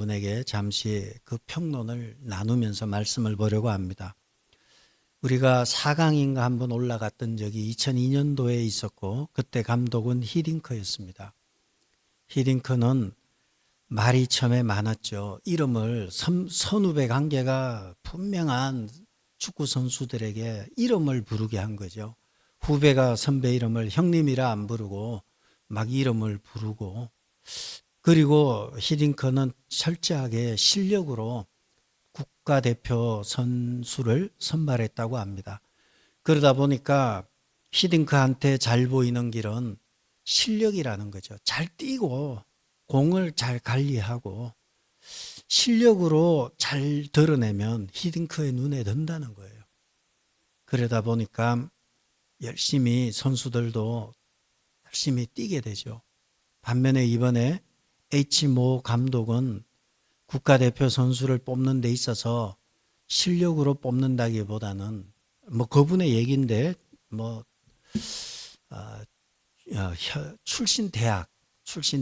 분에게 잠시 그 평론을 나누면서 말씀을 보려고 합니다. 우리가 4강인가 한번 올라갔던 적이 2002년도에 있었고 그때 감독은 히딩크였습니다. 히딩크는 말이 처음에 많았죠. 이름을 선후배 관계가 분명한 축구 선수들에게 이름을 부르게 한 거죠. 후배가 선배 이름을 형님이라 안 부르고 막 이름을 부르고, 그리고 히딩크는 철저하게 실력으로 국가대표 선수를 선발했다고 합니다. 그러다 보니까 히딩크한테 잘 보이는 길은 실력이라는 거죠. 잘 뛰고 공을 잘 관리하고 실력으로 잘 드러내면 히딩크의 눈에 든다는 거예요. 그러다 보니까 열심히 선수들도 열심히 뛰게 되죠. 반면에 이번에 H모 감독은 국가대표 선수를 뽑는 데 있어서 실력으로 뽑는다기보다는 그분의 얘기인데 출신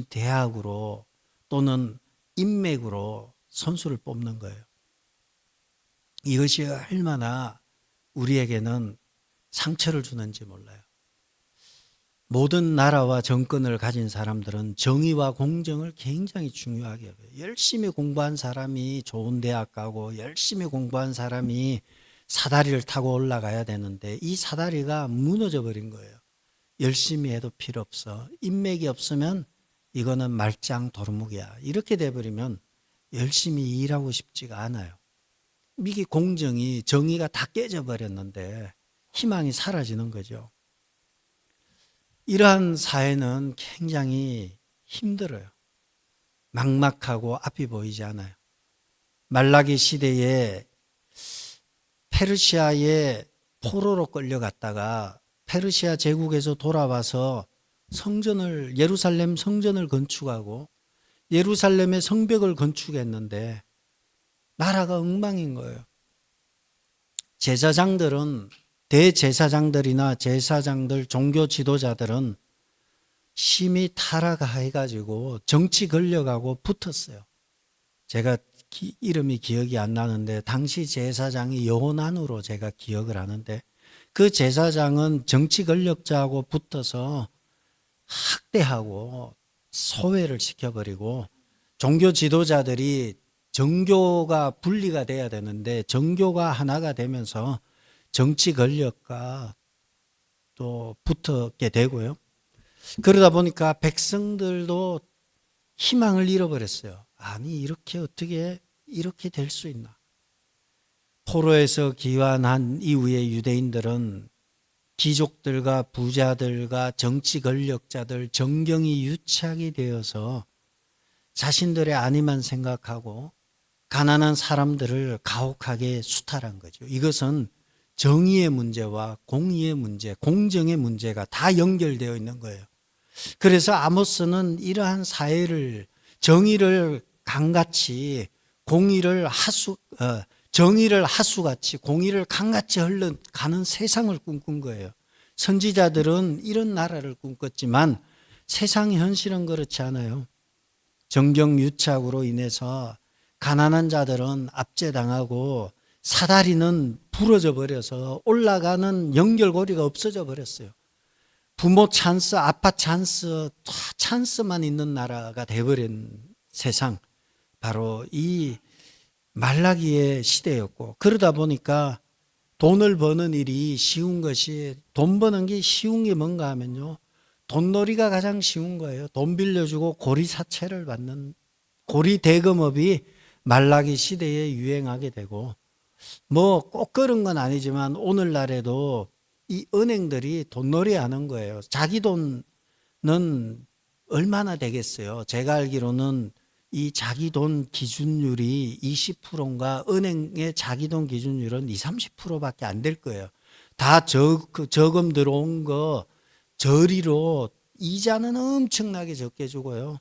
대학으로 또는 인맥으로 선수를 뽑는 거예요. 이것이 얼마나 우리에게는 상처를 주는지 몰라요. 모든 나라와 정권을 가진 사람들은 정의와 공정을 굉장히 중요하게 해요. 열심히 공부한 사람이 좋은 대학 가고 열심히 공부한 사람이 사다리를 타고 올라가야 되는데 이 사다리가 무너져 버린 거예요. 열심히 해도 필요 없어. 인맥이 없으면 이거는 말짱 도루묵이야. 이렇게 돼버리면 열심히 일하고 싶지가 않아요. 이게 공정이, 정의가 다 깨져버렸는데 희망이 사라지는 거죠. 이러한 사회는 굉장히 힘들어요. 막막하고 앞이 보이지 않아요. 말라기 시대에 페르시아의 포로로 끌려갔다가 페르시아 제국에서 돌아와서 예루살렘 성전을 건축하고 예루살렘의 성벽을 건축했는데 나라가 엉망인 거예요. 대제사장들이나 제사장들, 종교 지도자들은 심히 타락해가지고 정치 권력하고 붙었어요. 제가 이름이 기억이 안 나는데 당시 제사장이 요난으로 제가 기억을 하는데 그 제사장은 정치 권력자하고 붙어서 학대하고 소외를 시켜버리고, 종교 지도자들이 정교가 분리가 돼야 되는데 정교가 하나가 되면서 정치 권력과 또 붙게 되고요. 그러다 보니까 백성들도 희망을 잃어버렸어요. 아니 어떻게 이렇게 될 수 있나. 포로에서 귀환한 이후에 유대인들은 귀족들과 부자들과 정치 권력자들, 정경이 유착이 되어서 자신들의 안위만 생각하고 가난한 사람들을 가혹하게 수탈한 거죠. 이것은 정의의 문제와 공의의 문제, 공정의 문제가 다 연결되어 있는 거예요. 그래서 아모스는 이러한 사회를, 정의를 강같이 정의를 하수같이 공의를 강같이 흘러가는 세상을 꿈꾼 거예요. 선지자들은 이런 나라를 꿈꿨지만 세상의 현실은 그렇지 않아요. 정경유착으로 인해서 가난한 자들은 압제당하고 사다리는 부러져 버려서 올라가는 연결고리가 없어져 버렸어요. 부모 찬스, 아빠 찬스, 다 찬스만 있는 나라가 돼버린 세상, 바로 이 말라기의 시대였고, 그러다 보니까 돈을 버는 일이 쉬운 것이, 돈 버는 게 쉬운 게 뭔가 하면요, 돈놀이가 가장 쉬운 거예요. 돈 빌려주고 고리사채를 받는 고리 대금업이 말라기 시대에 유행하게 되고, 꼭 그런 건 아니지만 오늘날에도 이 은행들이 돈놀이 하는 거예요. 자기 돈은 얼마나 되겠어요? 제가 알기로는 이 자기 돈 기준율이 20%인가, 은행의 자기 돈 기준율은 20, 30%밖에 안 될 거예요. 다 저금 들어온 거 저리로 이자는 엄청나게 적게 주고요.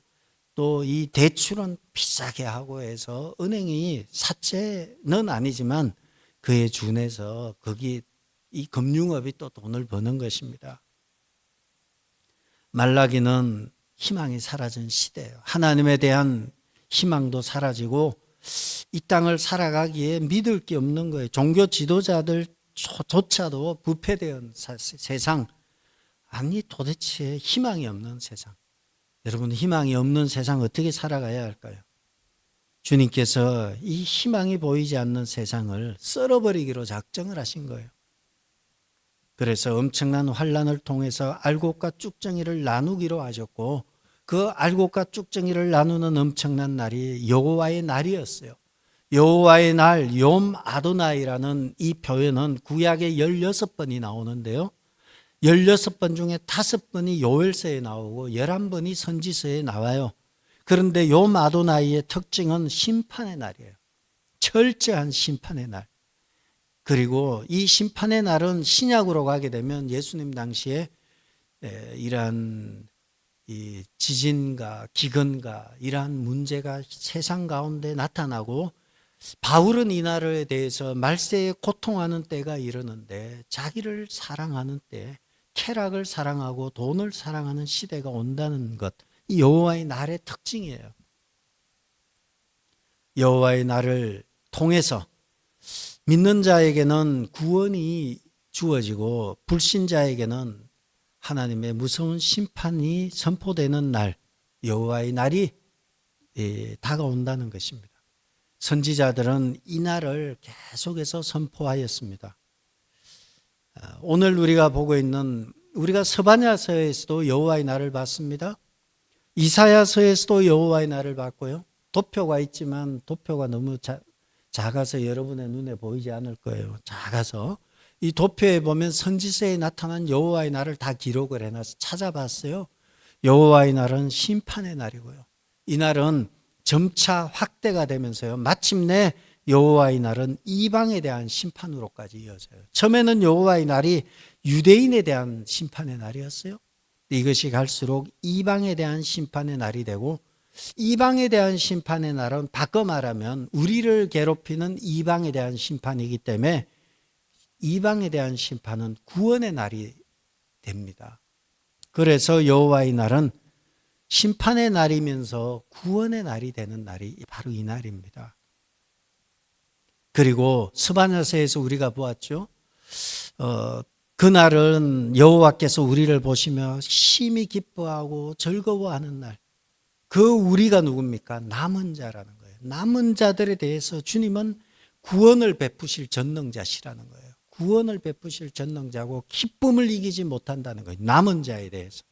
또 이 대출은 비싸게 하고 해서 은행이 사채는 아니지만 그에 준해서 거기 이 금융업이 또 돈을 버는 것입니다. 말라기는 희망이 사라진 시대예요. 하나님에 대한 희망도 사라지고 이 땅을 살아가기에 믿을 게 없는 거예요. 종교 지도자들조차도 부패되은 세상. 아니 도대체 희망이 없는 세상. 여러분 희망이 없는 세상 어떻게 살아가야 할까요? 주님께서 이 희망이 보이지 않는 세상을 썰어버리기로 작정을 하신 거예요. 그래서 엄청난 환난을 통해서 알곡과 쭉정이를 나누기로 하셨고 그 알곡과 쭉정이를 나누는 엄청난 날이 여호와의 날이었어요. 여호와의 날, 욤 아도나이라는 이 표현은 구약에 16번이 나오는데요. 16번 중에 5번이 요엘서에 나오고 11번이 선지서에 나와요. 그런데 욤 아도나이의 특징은 심판의 날이에요. 철저한 심판의 날. 그리고 이 심판의 날은 신약으로 가게 되면 예수님 당시에 이러한 이 지진과 기근과 이러한 문제가 세상 가운데 나타나고 바울은 이 날에 대해서 말세에 고통하는 때가 이르는데 자기를 사랑하는 때 쾌락을 사랑하고 돈을 사랑하는 시대가 온다는 것, 이 여호와의 날의 특징이에요. 여호와의 날을 통해서 믿는 자에게는 구원이 주어지고 불신자에게는 하나님의 무서운 심판이 선포되는 날, 여호와의 날이 다가온다는 것입니다. 선지자들은 이 날을 계속해서 선포하였습니다. 오늘 우리가 보고 있는 우리가 스바냐서에서도 여호와의 날을 봤습니다. 이사야서에서도 여호와의 날을 봤고요. 도표가 있지만 도표가 너무 작아서 여러분의 눈에 보이지 않을 거예요. 작아서 이 도표에 보면 선지서에 나타난 여호와의 날을 다 기록을 해놔서 찾아봤어요. 여호와의 날은 심판의 날이고요. 이 날은 점차 확대가 되면서요. 마침내 여호와의 날은 이방에 대한 심판으로까지 이어져요. 처음에는 여호와의 날이 유대인에 대한 심판의 날이었어요. 이것이 갈수록 이방에 대한 심판의 날이 되고 이방에 대한 심판의 날은 바꿔 말하면 우리를 괴롭히는 이방에 대한 심판이기 때문에 이방에 대한 심판은 구원의 날이 됩니다. 그래서 여호와의 날은 심판의 날이면서 구원의 날이 되는 날이 바로 이 날입니다. 그리고 스바냐서에서 우리가 보았죠. 그날은 여호와께서 우리를 보시며 심히 기뻐하고 즐거워하는 날. 그 우리가 누굽니까? 남은 자라는 거예요. 남은 자들에 대해서 주님은 구원을 베푸실 전능자시라는 거예요. 구원을 베푸실 전능자고 기쁨을 이기지 못한다는 거예요. 남은 자에 대해서.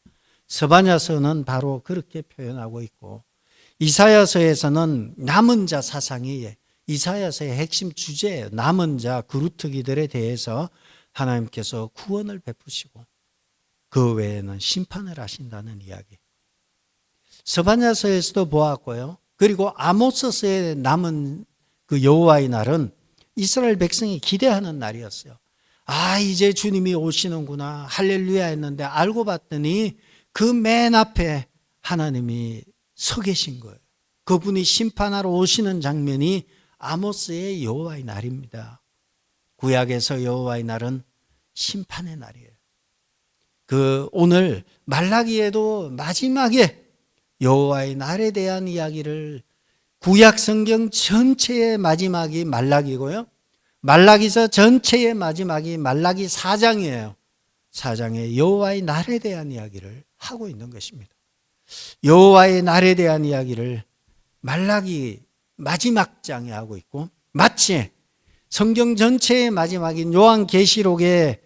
스바냐서는 바로 그렇게 표현하고 있고 이사야서에서는 남은 자 사상이 이사야서의 핵심 주제예요. 남은 자 그루터기들에 대해서 하나님께서 구원을 베푸시고 그 외에는 심판을 하신다는 이야기. 스바냐서에서도 보았고요. 그리고 아모스서에 남은 그 여호와의 날은 이스라엘 백성이 기대하는 날이었어요. 아, 이제 주님이 오시는구나. 할렐루야 했는데 알고 봤더니 그 맨 앞에 하나님이 서 계신 거예요. 그분이 심판하러 오시는 장면이 아모스의 여호와의 날입니다. 구약에서 여호와의 날은 심판의 날이에요. 오늘 말라기에도 마지막에 여호와의 날에 대한 이야기를 구약 성경 전체의 마지막이 말라기고요. 말라기서 전체의 마지막이 말라기 4장이에요. 4장에 여호와의 날에 대한 이야기를 하고 있는 것입니다. 여호와의 날에 대한 이야기를 말라기 마지막 장에 하고 있고 마치 성경 전체의 마지막인 요한계시록의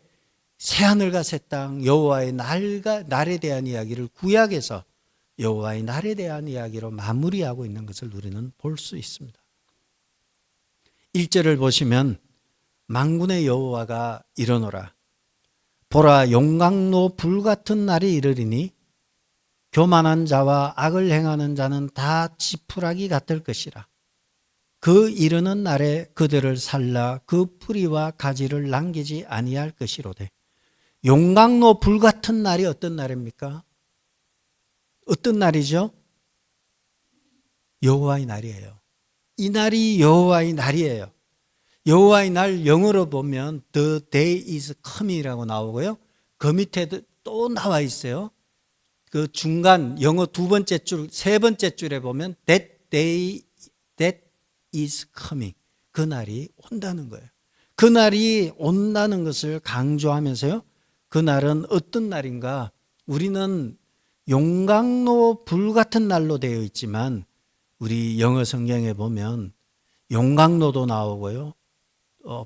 새하늘과 새 땅 여호와의 날에 대한 이야기를 구약에서 여호와의 날에 대한 이야기로 마무리하고 있는 것을 우리는 볼 수 있습니다. 1절을 보시면 만군의 여호와가 이르노라. 보라, 용광로 불같은 날이 이르리니 교만한 자와 악을 행하는 자는 다 지푸라기 같을 것이라. 그 이르는 날에 그들을 살라 그 뿌리와 가지를 남기지 아니할 것이로되. 용광로 불같은 날이 어떤 날입니까? 어떤 날이죠? 여호와의 날이에요. 이 날이 여호와의 날이에요. 여호와의 날 영어로 보면 The day is coming이라고 나오고요. 그 밑에 또 나와 있어요. 그 중간 영어 두 번째 줄, 세 번째 줄에 보면 That day that is coming. 그날이 온다는 거예요. 그날이 온다는 것을 강조하면서요. 그날은 어떤 날인가? 우리는 용광로 불 같은 날로 되어 있지만 우리 영어 성경에 보면 용광로도 나오고요.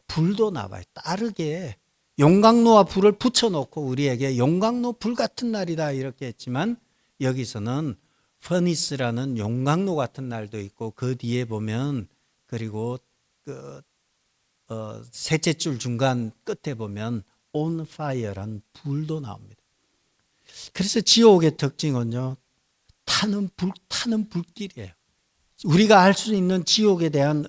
불도 나와요. 따르게 용광로와 불을 붙여놓고 우리에게 용광로 불 같은 날이다 이렇게 했지만 여기서는 퍼니스라는 용광로 같은 날도 있고 그 뒤에 보면 그리고 셋째 줄 중간 끝에 보면 on fire란 불도 나옵니다. 그래서 지옥의 특징은요, 불타는 불길이에요. 우리가 알 수 있는 지옥에 대한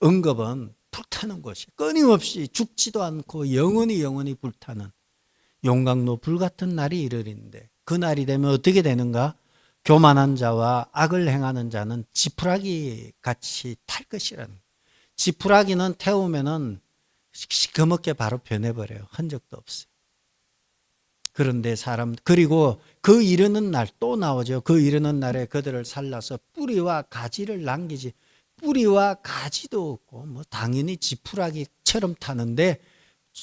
언급은 불타는 곳이 끊임없이 죽지도 않고 영원히 불타는 용광로 불 같은 날이 이르리는데 그 날이 되면 어떻게 되는가? 교만한 자와 악을 행하는 자는 지푸라기 같이 탈 것이라는 거예요. 지푸라기는 태우면은 시커멓게 바로 변해버려요. 흔적도 없어요. 그런데 그리고 그 이르는 날 또 나오죠. 그 이르는 날에 그들을 살라서 뿌리와 가지를 남기지. 뿌리와 가지도 없고 뭐 당연히 지푸라기처럼 타는데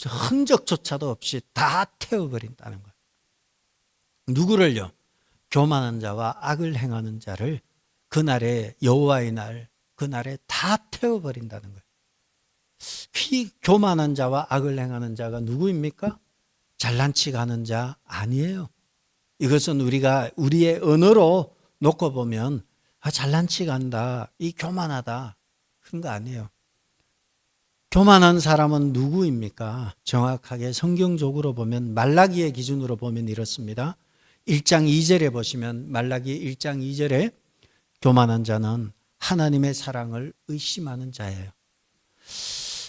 흔적조차도 없이 다 태워버린다는 거예요. 누구를요? 교만한 자와 악을 행하는 자를 그날에 여호와의 날 그날에 다 태워버린다는 거예요. 이 교만한 자와 악을 행하는 자가 누구입니까? 잘난 치 가는 자 아니에요. 이것은 우리가 우리의 언어로 놓고 보면 잘난 치 간다, 이 교만하다 그런 거 아니에요. 교만한 사람은 누구입니까? 정확하게 성경적으로 보면 말라기의 기준으로 보면 이렇습니다. 1장 2절에 보시면 말라기 1장 2절에 교만한 자는 하나님의 사랑을 의심하는 자예요.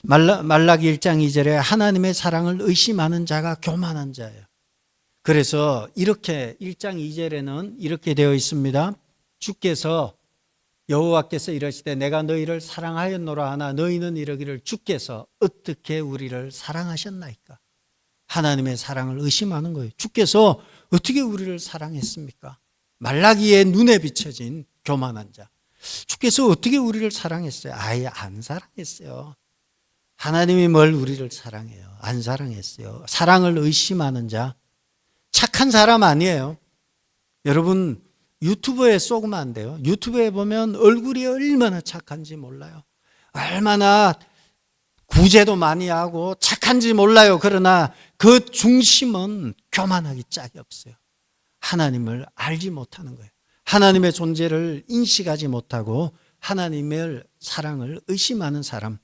말라기 1장 2절에 하나님의 사랑을 의심하는 자가 교만한 자예요. 그래서 이렇게 1장 2절에는 이렇게 되어 있습니다. 주께서 여호와께서 이러시되 내가 너희를 사랑하였노라 하나 너희는 이러기를 주께서 어떻게 우리를 사랑하셨나이까? 하나님의 사랑을 의심하는 거예요. 주께서 어떻게 우리를 사랑했습니까? 말라기의 눈에 비춰진 교만한 자. 주께서 어떻게 우리를 사랑했어요? 아예 안 사랑했어요. 하나님이 뭘 우리를 사랑해요? 안 사랑했어요. 사랑을 의심하는 자. 착한 사람 아니에요. 여러분 유튜브에 쏘면 안 돼요. 유튜브에 보면 얼굴이 얼마나 착한지 몰라요. 얼마나 구제도 많이 하고 착한지 몰라요. 그러나 그 중심은 교만하기 짝이 없어요. 하나님을 알지 못하는 거예요. 하나님의 존재를 인식하지 못하고 하나님의 사랑을 의심하는 사람,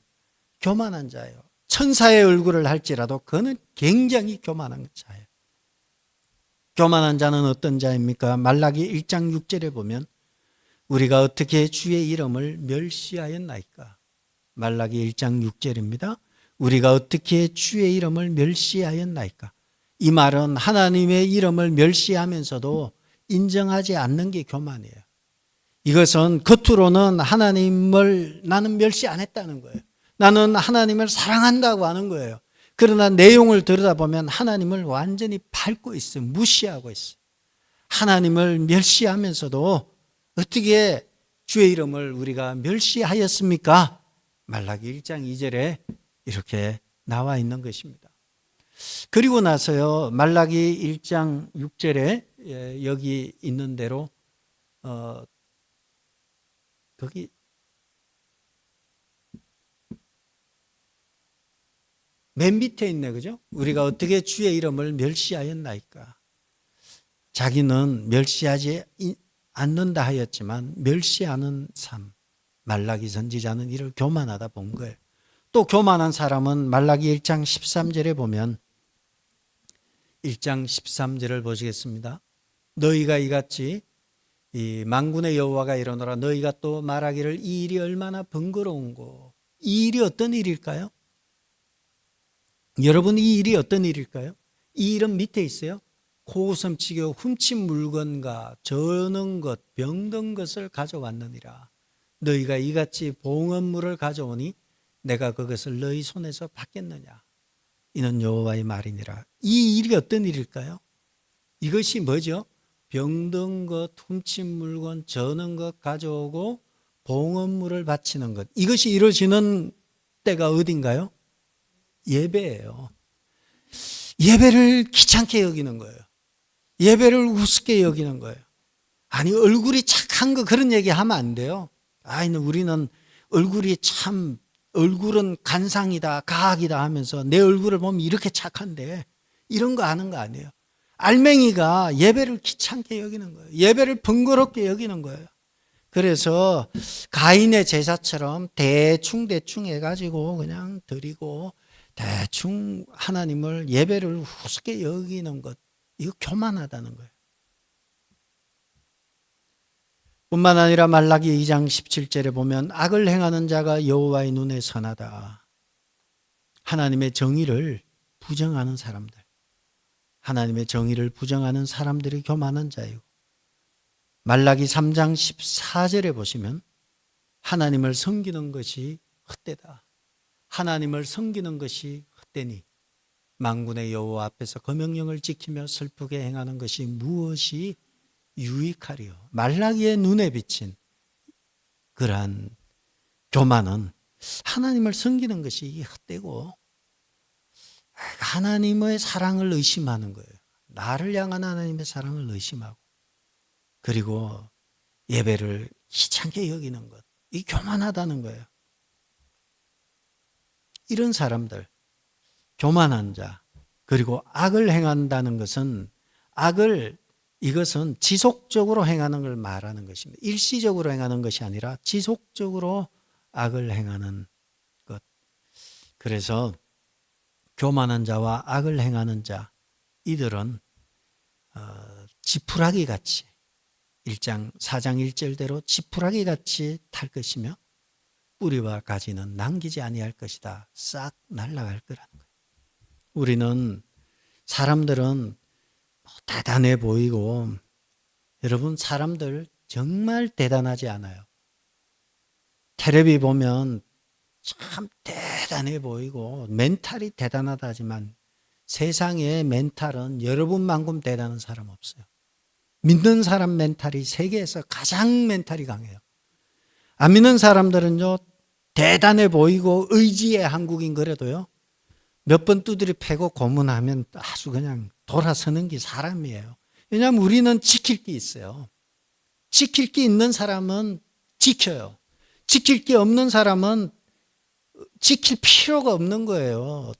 교만한 자예요. 천사의 얼굴을 할지라도 그는 굉장히 교만한 자예요. 교만한 자는 어떤 자입니까? 말라기 1장 6절에 보면 우리가 어떻게 주의 이름을 멸시하였나이까? 말라기 1장 6절입니다. 우리가 어떻게 주의 이름을 멸시하였나이까? 이 말은 하나님의 이름을 멸시하면서도 인정하지 않는 게 교만이에요. 이것은 겉으로는 하나님을 나는 멸시 안 했다는 거예요. 나는 하나님을 사랑한다고 하는 거예요. 그러나 내용을 들여다보면 하나님을 완전히 밟고 있어요. 무시하고 있어요. 하나님을 멸시하면서도 어떻게 주의 이름을 우리가 멸시하였습니까? 말라기 1장 2절에 이렇게 나와 있는 것입니다. 그리고 나서요, 말라기 1장 6절에 여기 있는 대로 거기 맨 밑에 있네, 그죠? 우리가 어떻게 주의 이름을 멸시하였나이까? 자기는 멸시하지 않는다 하였지만 멸시하는 삶. 말라기 선지자는 이를 교만하다 본 거예요. 또 교만한 사람은 말라기 1장 13절에 보면 1장 13절을 보시겠습니다. 너희가 이같이 이 만군의 여호와가 이르노라 너희가 또 말하기를 이 일이 얼마나 번거로운고. 이 일이 어떤 일일까요? 여러분 이 일이 어떤 일일까요? 이 일은 밑에 있어요. 고우섬치고 훔친 물건과 저는 것 병든 것을 가져왔느니라. 너희가 이같이 봉헌물을 가져오니 내가 그것을 너희 손에서 받겠느냐. 이는 여호와의 말이니라. 이 일이 어떤 일일까요? 이것이 뭐죠? 병든 것, 훔친 물건, 저는 것 가져오고 봉헌물을 바치는 것. 이것이 이루어지는 때가 어딘가요? 예배예요. 예배를 귀찮게 여기는 거예요. 예배를 우습게 여기는 거예요. 아니, 얼굴이 착한 거 그런 얘기 하면 안 돼요. 아니, 우리는 얼굴은 간상이다, 가학이다 하면서 내 얼굴을 보면 이렇게 착한데 이런 거 아는 거 아니에요. 알맹이가 예배를 귀찮게 여기는 거예요. 예배를 번거롭게 여기는 거예요. 그래서 가인의 제사처럼 대충 해가지고 그냥 드리고 대충 하나님을 예배를 우습게 여기는 것, 이거 교만하다는 거예요. 뿐만 아니라 말라기 2장 17절에 보면 악을 행하는 자가 여호와의 눈에 선하다. 하나님의 정의를 부정하는 사람들, 하나님의 정의를 부정하는 사람들이 교만한 자이고, 말라기 3장 14절에 보시면 하나님을 섬기는 것이 헛되다. 하나님을 섬기는 것이 헛되니 만군의 여호와 앞에서 그 명령을 지키며 슬프게 행하는 것이 무엇이 유익하리요. 말라기의 눈에 비친 그러한 교만은 하나님을 섬기는 것이 헛되고 하나님의 사랑을 의심하는 거예요. 나를 향한 하나님의 사랑을 의심하고, 그리고 예배를 귀찮게 여기는 것, 이 교만하다는 거예요. 이런 사람들, 교만한 자, 그리고 악을 행한다는 것은 이것은 지속적으로 행하는 걸 말하는 것입니다. 일시적으로 행하는 것이 아니라 지속적으로 악을 행하는 것. 그래서 교만한 자와 악을 행하는 자, 이들은 지푸라기 같이 4장 1절대로 지푸라기 같이 탈 것이며 뿌리와 가지는 남기지 아니할 것이다. 싹 날아갈 거라는 거예요. 사람들은 대단해 보이고, 여러분, 사람들 정말 대단하지 않아요. 텔레비 보면 참 대단해 보이고 멘탈이 대단하다 하지만 세상의 멘탈은 여러분만큼 대단한 사람 없어요. 믿는 사람 멘탈이 세계에서 가장 멘탈이 강해요. 안 믿는 사람들은요, 대단해 보이고 의지의 한국인 그래도요, 몇 번 두드려 패고 고문하면 아주 그냥 돌아서는 게 사람이에요. 왜냐하면 우리는 지킬 게 있어요. 지킬 게 있는 사람은 지켜요. 지킬 게 없는 사람은 지킬 필요가 없는 거예요.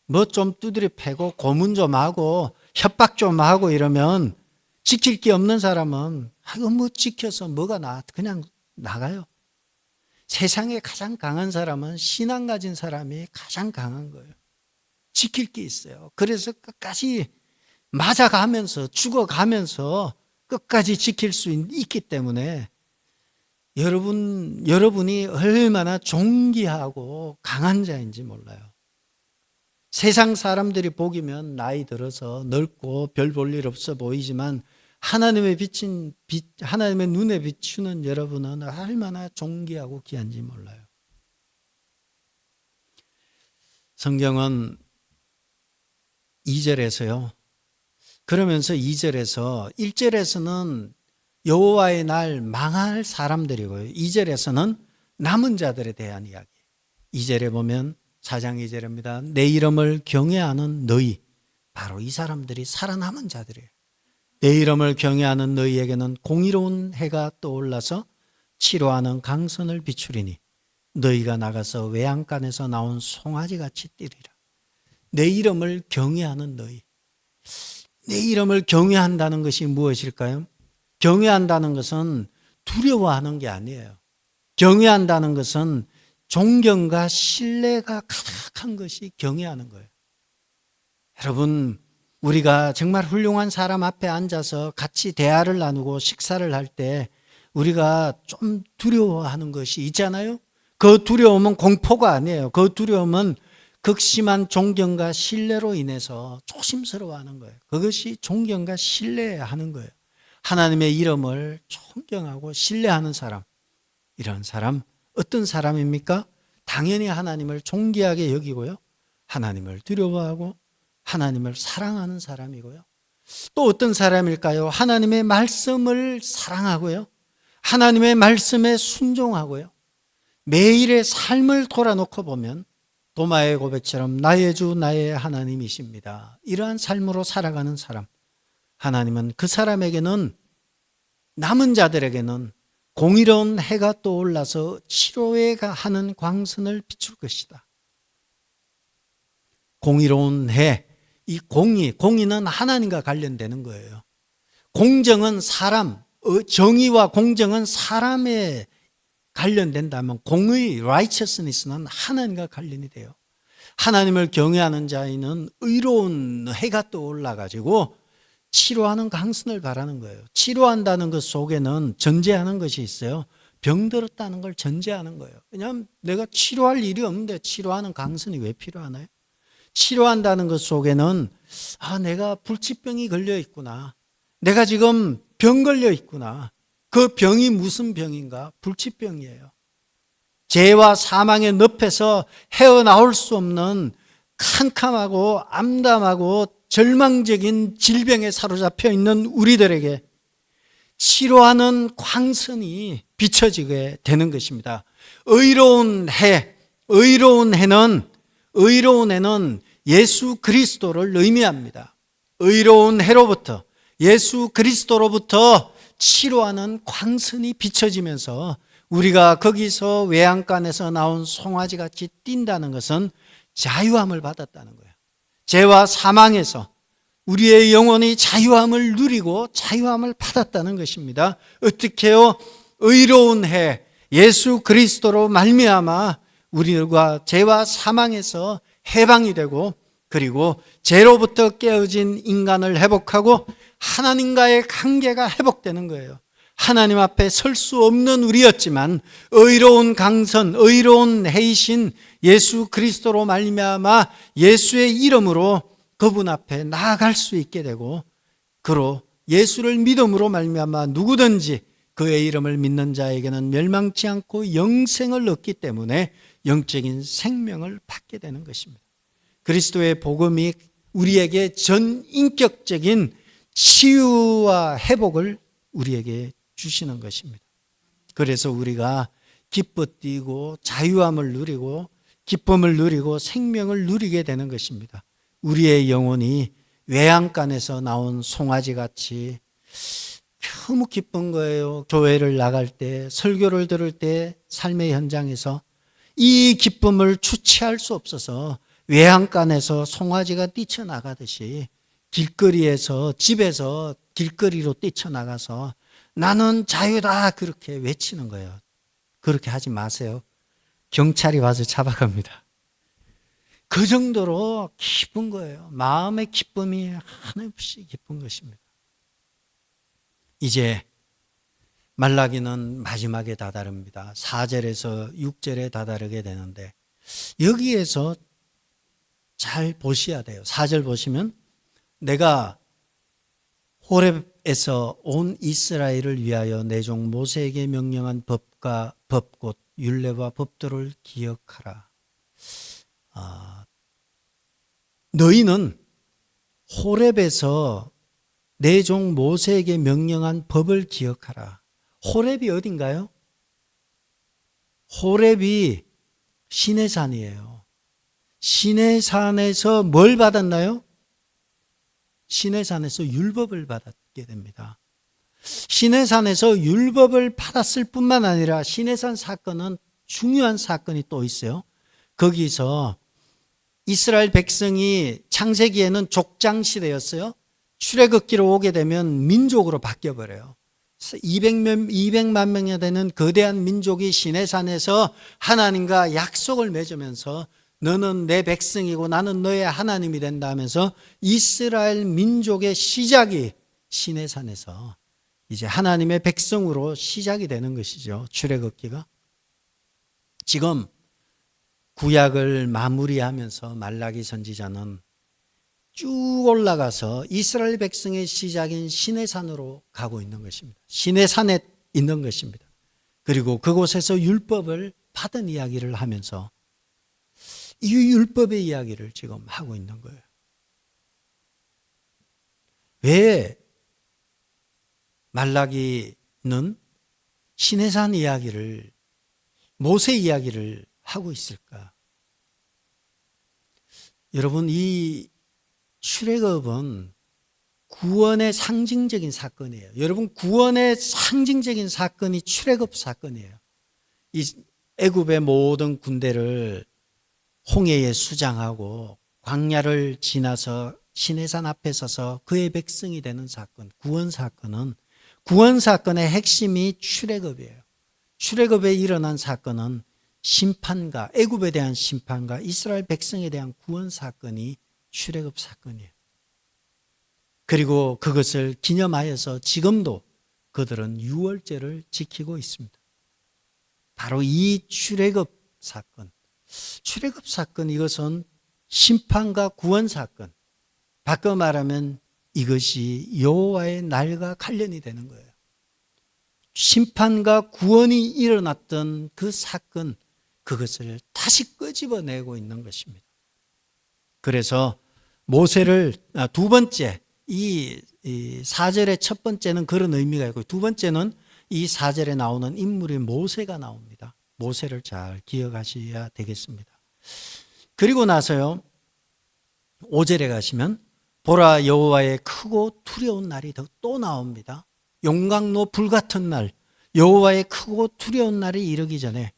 뭐 좀 두드려 패고 고문 좀 하고 협박 좀 하고 이러면 지킬 게 없는 사람은 이거 뭐 지켜서 뭐가 그냥 나가요. 세상에 가장 강한 사람은 신앙 가진 사람이 가장 강한 거예요. 지킬 게 있어요. 그래서 끝까지 맞아가면서 죽어가면서 끝까지 지킬 수 있기 때문에 여러분이 얼마나 존귀하고 강한 자인지 몰라요. 세상 사람들이 보기면 나이 들어서 늙고 별 볼 일 없어 보이지만 하나님의 눈에 비추는 여러분은 얼마나 존귀하고 귀한지 몰라요. 성경은 2절에서요. 그러면서 2절에서 1절에서는 여호와의 날 망할 사람들이고요. 2절에서는 남은 자들에 대한 이야기. 2절에 보면 4장 2절입니다. 내 이름을 경외하는 너희, 바로 이 사람들이 살아남은 자들이에요. 내 이름을 경외하는 너희에게는 공의로운 해가 떠올라서 치료하는 강선을 비추리니 너희가 나가서 외양간에서 나온 송아지같이 뛰리라. 내 이름을 경외하는 너희. 내 이름을 경외한다는 것이 무엇일까요? 경외한다는 것은 두려워하는 게 아니에요. 경외한다는 것은 존경과 신뢰가 가득한 것이 경외하는 거예요. 여러분, 우리가 정말 훌륭한 사람 앞에 앉아서 같이 대화를 나누고 식사를 할 때 우리가 좀 두려워하는 것이 있잖아요. 그 두려움은 공포가 아니에요. 그 두려움은 극심한 존경과 신뢰로 인해서 조심스러워하는 거예요. 그것이 존경과 신뢰하는 거예요. 하나님의 이름을 존경하고 신뢰하는 사람, 이런 사람 어떤 사람입니까? 당연히 하나님을 존귀하게 여기고요, 하나님을 두려워하고 하나님을 사랑하는 사람이고요. 또 어떤 사람일까요? 하나님의 말씀을 사랑하고요, 하나님의 말씀에 순종하고요. 매일의 삶을 돌아놓고 보면 도마의 고백처럼 나의 주 나의 하나님이십니다. 이러한 삶으로 살아가는 사람, 하나님은 그 사람에게는, 남은 자들에게는 공의로운 해가 떠올라서 치료해 하는 광선을 비출 것이다. 공의로운 해, 이 공의는 하나님과 관련되는 거예요. 공정은 사람, 정의와 공정은 사람에 관련된다면 공의, righteousness는 하나님과 관련이 돼요. 하나님을 경외하는 자에는 의로운 해가 떠올라가지고 치료하는 강선을 바라는 거예요. 치료한다는 것 속에는 전제하는 것이 있어요. 병들었다는 걸 전제하는 거예요. 왜냐하면 내가 치료할 일이 없는데 치료하는 강선이 왜 필요하나요? 치료한다는 것 속에는 내가 불치병이 걸려 있구나. 내가 지금 병 걸려 있구나. 그 병이 무슨 병인가? 불치병이에요. 죄와 사망의 늪에서 헤어나올 수 없는 캄캄하고 암담하고 절망적인 질병에 사로잡혀 있는 우리들에게 치료하는 광선이 비춰지게 되는 것입니다. 의로운 해는 예수 그리스도를 의미합니다. 의로운 해로부터, 예수 그리스도로부터 치료하는 광선이 비춰지면서 우리가 거기서 외양간에서 나온 송아지같이 뛴다는 것은 자유함을 받았다는 거예요. 죄와 사망에서 우리의 영혼이 자유함을 누리고 자유함을 받았다는 것입니다. 어떻게요? 의로운 해, 예수 그리스도로 말미암아 우리가 죄와 사망에서 해방이 되고, 그리고 죄로부터 깨어진 인간을 회복하고 하나님과의 관계가 회복되는 거예요. 하나님 앞에 설 수 없는 우리였지만 의로운 강선, 의로운 해이신 예수 그리스도로 말미암아 예수의 이름으로 그분 앞에 나아갈 수 있게 되고, 그로 예수를 믿음으로 말미암아 누구든지 그의 이름을 믿는 자에게는 멸망치 않고 영생을 얻기 때문에 영적인 생명을 받게 되는 것입니다. 그리스도의 복음이 우리에게 전인격적인 치유와 회복을 우리에게 주시는 것입니다. 그래서 우리가 기뻐 뛰고 자유함을 누리고 기쁨을 누리고 생명을 누리게 되는 것입니다. 우리의 영혼이 외양간에서 나온 송아지같이 너무 기쁜 거예요. 교회를 나갈 때, 설교를 들을 때, 삶의 현장에서 이 기쁨을 주체할 수 없어서 외양간에서 송아지가 뛰쳐나가듯이 길거리에서, 집에서 길거리로 뛰쳐나가서 나는 자유다 그렇게 외치는 거예요. 그렇게 하지 마세요. 경찰이 와서 잡아갑니다. 그 정도로 기쁜 거예요. 마음의 기쁨이 한없이 기쁜 것입니다. 이제 말라기는 마지막에 다다릅니다. 4절에서 6절에 다다르게 되는데 여기에서 잘 보셔야 돼요. 4절 보시면 내가 호렙에서 온 이스라엘을 위하여 내 종 모세에게 명령한 법과 법 곧 율례와 법도를 기억하라. 너희는 호렙에서 내 종 모세에게 명령한 법을 기억하라. 호렙이 어딘가요? 호렙이 시내산이에요. 시내산에서 뭘 받았나요? 시내산에서 율법을 받게 됩니다. 시내산에서 율법을 받았을 뿐만 아니라 시내산 사건은 중요한 사건이 또 있어요. 거기서 이스라엘 백성이 창세기에는 족장시대였어요. 출애굽기로 오게 되면 민족으로 바뀌어버려요. 200만 명이 되는 거대한 민족이 시내산에서 하나님과 약속을 맺으면서 너는 내 백성이고 나는 너의 하나님이 된다 하면서 이스라엘 민족의 시작이 시내산에서 이제 하나님의 백성으로 시작이 되는 것이죠. 출애굽기가. 지금 구약을 마무리하면서 말라기 선지자는 쭉 올라가서 이스라엘 백성의 시작인 시내산으로 가고 있는 것입니다. 시내산에 있는 것입니다. 그리고 그곳에서 율법을 받은 이야기를 하면서 이 율법의 이야기를 지금 하고 있는 거예요. 왜 말라기는 시내산 이야기를, 모세 이야기를 하고 있을까? 여러분, 이 출애굽은 구원의 상징적인 사건이에요. 여러분, 구원의 상징적인 사건이 출애굽 사건이에요. 이 애굽의 모든 군대를 홍해에 수장하고 광야를 지나서 시내산 앞에 서서 그의 백성이 되는 사건, 구원 사건의 핵심이 출애굽이에요. 출애굽에 일어난 사건은 심판과, 애굽에 대한 심판과 이스라엘 백성에 대한 구원 사건이 출애굽 사건이에요. 그리고 그것을 기념하여서 지금도 그들은 유월절을 지키고 있습니다. 바로 이 출애굽 사건, 이것은 심판과 구원 사건, 바꿔 말하면 이것이 여호와의 날과 관련이 되는 거예요. 심판과 구원이 일어났던 그 사건, 그것을 다시 끄집어내고 있는 것입니다. 그래서 모세를 두 번째, 이 4절의 첫 번째는 그런 의미가 있고, 두 번째는 이 4절에 나오는 인물이 모세가 나옵니다. 모세를 잘 기억하셔야 되겠습니다. 그리고 나서요, 5절에 가시면 보라, 여호와의 크고 두려운 날이 또 나옵니다. 용광로 불같은 날, 여호와의 크고 두려운 날이 이르기 전에,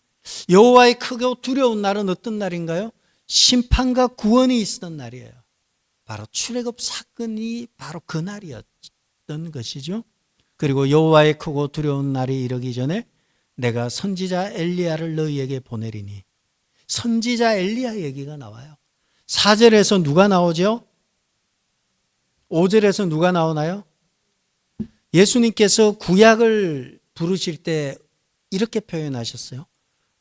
여호와의 크고 두려운 날은 어떤 날인가요? 심판과 구원이 있었던 날이에요. 바로 출애굽 사건이 바로 그 날이었던 것이죠. 그리고 여호와의 크고 두려운 날이 이르기 전에 내가 선지자 엘리야를 너희에게 보내리니, 선지자 엘리야 얘기가 나와요. 4절에서 누가 나오죠? 5절에서 누가 나오나요? 예수님께서 구약을 부르실 때 이렇게 표현하셨어요.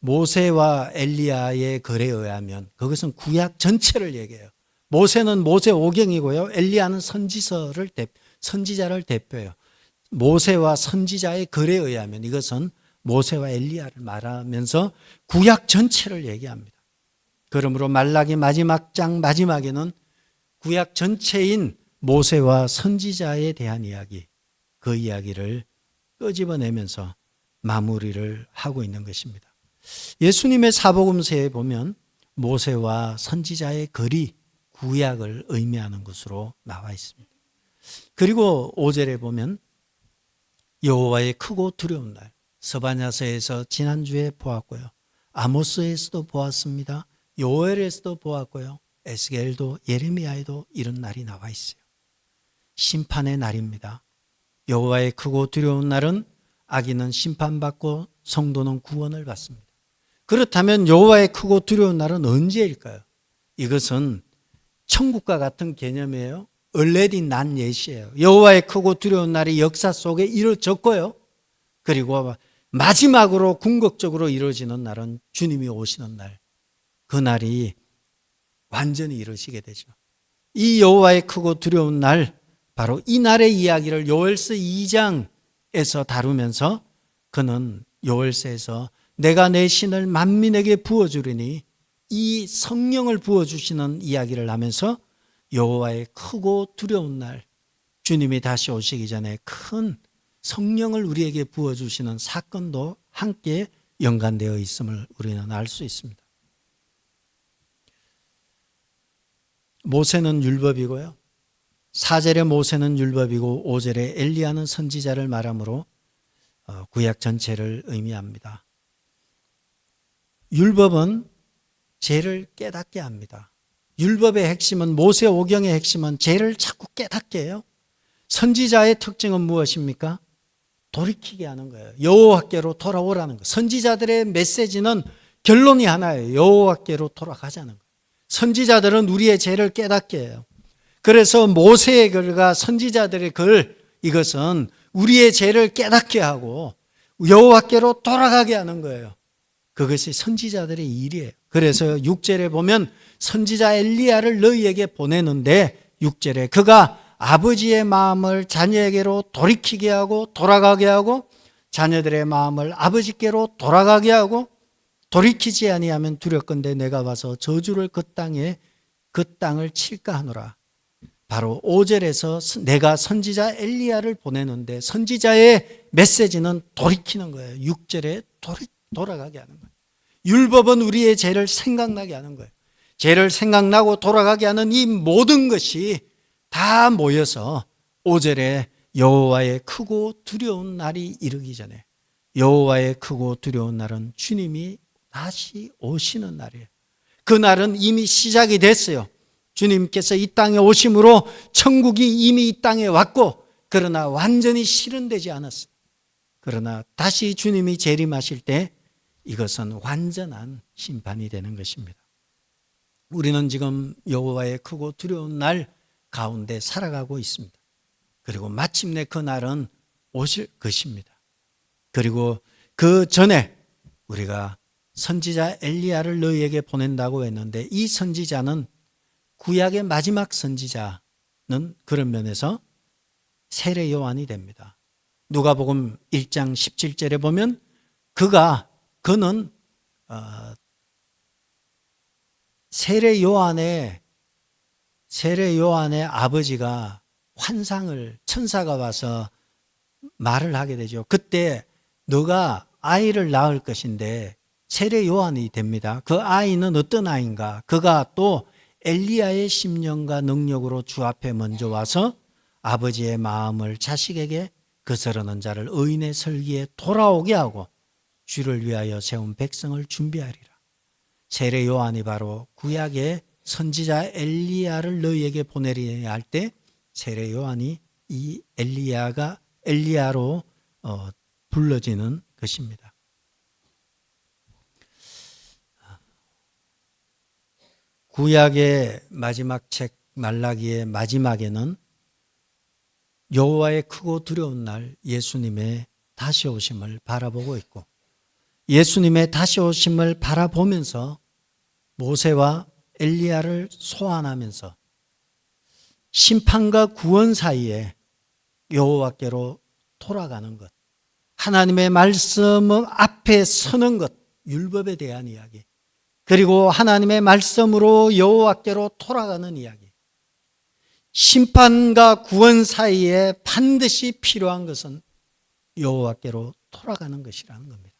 모세와 엘리야의 글에 의하면, 그것은 구약 전체를 얘기해요. 모세는 모세 오경이고요, 엘리야는 선지자를 대표해요. 모세와 선지자의 글에 의하면, 이것은 모세와 엘리야를 말하면서 구약 전체를 얘기합니다. 그러므로 말라기 마지막 장 마지막에는 구약 전체인 모세와 선지자에 대한 이야기, 그 이야기를 끄집어내면서 마무리를 하고 있는 것입니다. 예수님의 사복음서에 보면 모세와 선지자의 글이 구약을 의미하는 것으로 나와 있습니다. 그리고 5절에 보면 여호와의 크고 두려운 날, 스바냐서에서 지난주에 보았고요, 아모스에서도 보았습니다. 요엘에서도 보았고요, 에스겔도 예레미야에도 이런 날이 나와 있어요. 심판의 날입니다. 여호와의 크고 두려운 날은 악인은 심판받고 성도는 구원을 받습니다. 그렇다면 여호와의 크고 두려운 날은 언제일까요? 이것은 천국과 같은 개념이에요. 얼레디 난 예시예요. 여호와의 크고 두려운 날이 역사 속에 이루어졌고요, 그리고 마지막으로 궁극적으로 이루어지는 날은 주님이 오시는 날, 그 날이 완전히 이루어지게 되죠. 이 여호와의 크고 두려운 날, 바로 이 날의 이야기를 요엘서 2장에서 다루면서 그는 요엘서에서 내가 내 신을 만민에게 부어주리니, 이 성령을 부어주시는 이야기를 하면서 여호와의 크고 두려운 날, 주님이 다시 오시기 전에 큰 성령을 우리에게 부어주시는 사건도 함께 연관되어 있음을 우리는 알 수 있습니다. 모세는 율법이고요, 4절에 모세는 율법이고 5절에 엘리야는 선지자를 말하므로 구약 전체를 의미합니다. 율법은 죄를 깨닫게 합니다. 율법의 핵심은, 모세 오경의 핵심은 죄를 자꾸 깨닫게 해요. 선지자의 특징은 무엇입니까? 돌이키게 하는 거예요. 여호와께로 돌아오라는 거예요. 선지자들의 메시지는 결론이 하나예요. 여호와께로 돌아가자는 거예요. 선지자들은 우리의 죄를 깨닫게 해요. 그래서 모세의 글과 선지자들의 글, 이것은 우리의 죄를 깨닫게 하고 여호와께로 돌아가게 하는 거예요. 그것이 선지자들의 일이에요. 그래서 6절에 보면 선지자 엘리야를 너희에게 보내는데, 6절에 그가 아버지의 마음을 자녀에게로 돌이키게 하고 돌아가게 하고, 자녀들의 마음을 아버지께로 돌아가게 하고, 돌이키지 아니하면 두렵건대 내가 와서 저주를 그 땅을 칠까 하노라. 바로 5절에서 내가 선지자 엘리야를 보내는데 선지자의 메시지는 돌이키는 거예요. 6절에 돌아가게 하는 거예요. 율법은 우리의 죄를 생각나게 하는 거예요. 죄를 생각나고 돌아가게 하는 이 모든 것이 다 모여서 5절에 여호와의 크고 두려운 날이 이르기 전에, 여호와의 크고 두려운 날은 주님이 다시 오시는 날이에요. 그 날은 이미 시작이 됐어요. 주님께서 이 땅에 오심으로 천국이 이미 이 땅에 왔고, 그러나 완전히 실현되지 않았어요. 그러나 다시 주님이 재림하실 때 이것은 완전한 심판이 되는 것입니다. 우리는 지금 여호와의 크고 두려운 날 가운데 살아가고 있습니다. 그리고 마침내 그 날은 오실 것입니다. 그리고 그 전에 우리가 선지자 엘리야를 너희에게 보낸다고 했는데, 이 선지자는 구약의 마지막 선지자는 그런 면에서 세례 요한이 됩니다. 누가복음 1장 17절에 보면 그는 세례 요한의 아버지가 환상을, 천사가 와서 말을 하게 되죠. 그때 너가 아이를 낳을 것인데 세례 요한이 됩니다. 그 아이는 어떤 아이인가? 그가 또 엘리야의 심령과 능력으로 주 앞에 먼저 와서 아버지의 마음을 자식에게 거스르는 자를 의인의 설기에 돌아오게 하고 주를 위하여 세운 백성을 준비하리라. 세례 요한이 바로 구약의 선지자 엘리야를 너희에게 보내리냐 할 때 세례 요한이 이 엘리야로 불러지는 것입니다. 구약의 마지막 책 말라기의 마지막에는 여호와의 크고 두려운 날 예수님의 다시 오심을 바라보고 있고, 예수님의 다시 오심을 바라보면서 모세와 엘리야를 소환하면서 심판과 구원 사이에 여호와께로 돌아가는 것, 하나님의 말씀 앞에 서는 것, 율법에 대한 이야기, 그리고 하나님의 말씀으로 여호와께로 돌아가는 이야기. 심판과 구원 사이에 반드시 필요한 것은 여호와께로 돌아가는 것이라는 겁니다.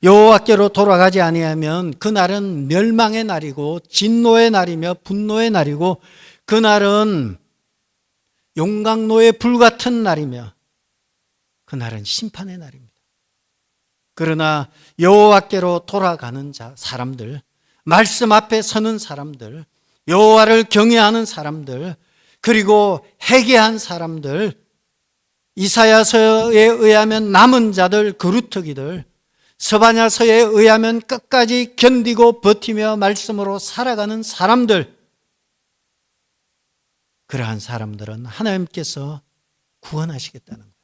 여호와께로 돌아가지 아니하면 그날은 멸망의 날이고 진노의 날이며 분노의 날이고, 그날은 용광로의 불같은 날이며 그날은 심판의 날입니다. 그러나 여호와께로 돌아가는 사람들, 말씀 앞에 서는 사람들, 여호와를 경외하는 사람들, 그리고 회개한 사람들, 이사야서에 의하면 남은 자들, 그루터기들, 스바냐서에 의하면 끝까지 견디고 버티며 말씀으로 살아가는 사람들, 그러한 사람들은 하나님께서 구원하시겠다는 거예요.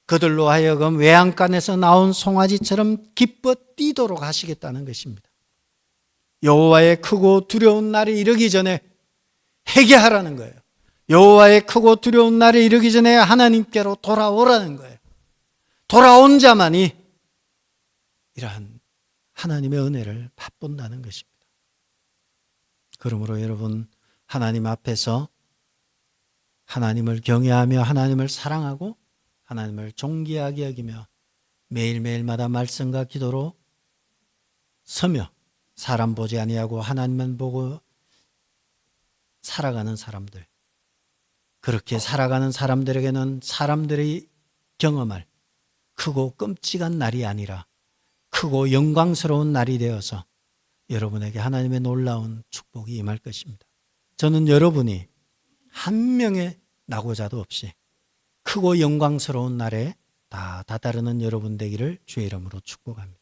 그들로 하여금 외양간에서 나온 송아지처럼 기뻐 뛰도록 하시겠다는 것입니다. 여호와의 크고 두려운 날이 이르기 전에 회개하라는 거예요. 여호와의 크고 두려운 날이 이르기 전에 하나님께로 돌아오라는 거예요. 돌아온 자만이 이러한 하나님의 은혜를 맛본다는 것입니다. 그러므로 여러분, 하나님 앞에서 하나님을 경외하며 하나님을 사랑하고 하나님을 존귀하게 여기며 매일매일마다 말씀과 기도로 서며 사람 보지 아니하고 하나님만 보고 살아가는 사람들, 그렇게 살아가는 사람들에게는 사람들이 경험할 크고 끔찍한 날이 아니라 크고 영광스러운 날이 되어서 여러분에게 하나님의 놀라운 축복이 임할 것입니다. 저는 여러분이 한 명의 낙오자도 없이 크고 영광스러운 날에 다 다다르는 여러분 되기를 주의 이름으로 축복합니다.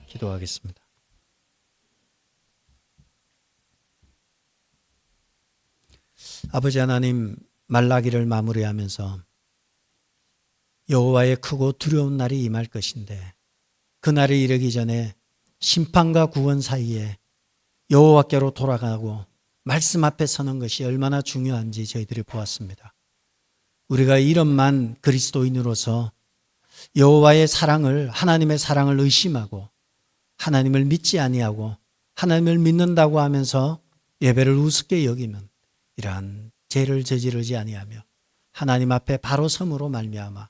기도하겠습니다. 아버지 하나님, 말라기를 마무리하면서 여호와의 크고 두려운 날이 임할 것인데 그 날이 이르기 전에 심판과 구원 사이에 여호와께로 돌아가고 말씀 앞에 서는 것이 얼마나 중요한지 저희들이 보았습니다. 우리가 이름만 그리스도인으로서 여호와의 사랑을, 하나님의 사랑을 의심하고 하나님을 믿지 아니하고 하나님을 믿는다고 하면서 예배를 우습게 여기면 이러한 죄를 저지르지 아니하며 하나님 앞에 바로 섬으로 말미암아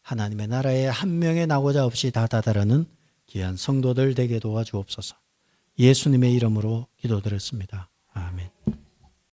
하나님의 나라에 한 명의 낙오자 없이 다 다다르는 귀한 성도들 되게 도와주옵소서. 예수님의 이름으로 기도드렸습니다.